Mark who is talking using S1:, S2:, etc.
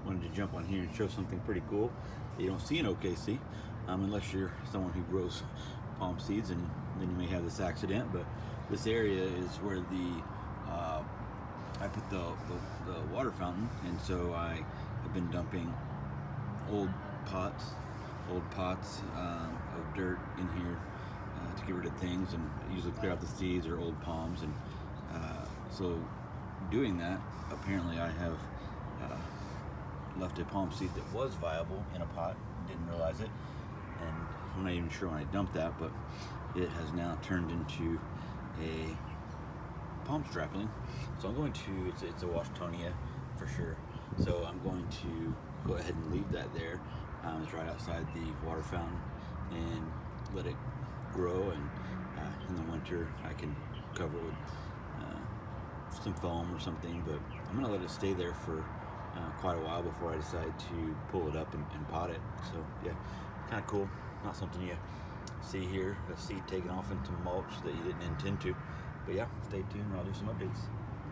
S1: wanted to jump on here and show something pretty cool that you don't see in OKC, unless you're someone who grows palm seeds, and then you may have this accident. But this area is where I put the water fountain, and so I have been dumping old pots of dirt in here to get rid of things, and usually clear out the seeds or old palms. And so doing that, apparently I have left a palm seed that was viable in a pot, didn't realize it, and I'm not even sure when I dumped that, but it has now turned into a palm strapling. So I'm going to, it's a Washingtonia for sure, so I'm going to go ahead and leave that there. It's right outside the water fountain, and let it grow, and in the winter I can cover it with some foam or something, but I'm going to let it stay there for quite a while before I decide to pull it up and pot it. So yeah, kind of cool. Not something you see here, a seed taken off into mulch that you didn't intend to. But yeah, stay tuned, I'll do some updates.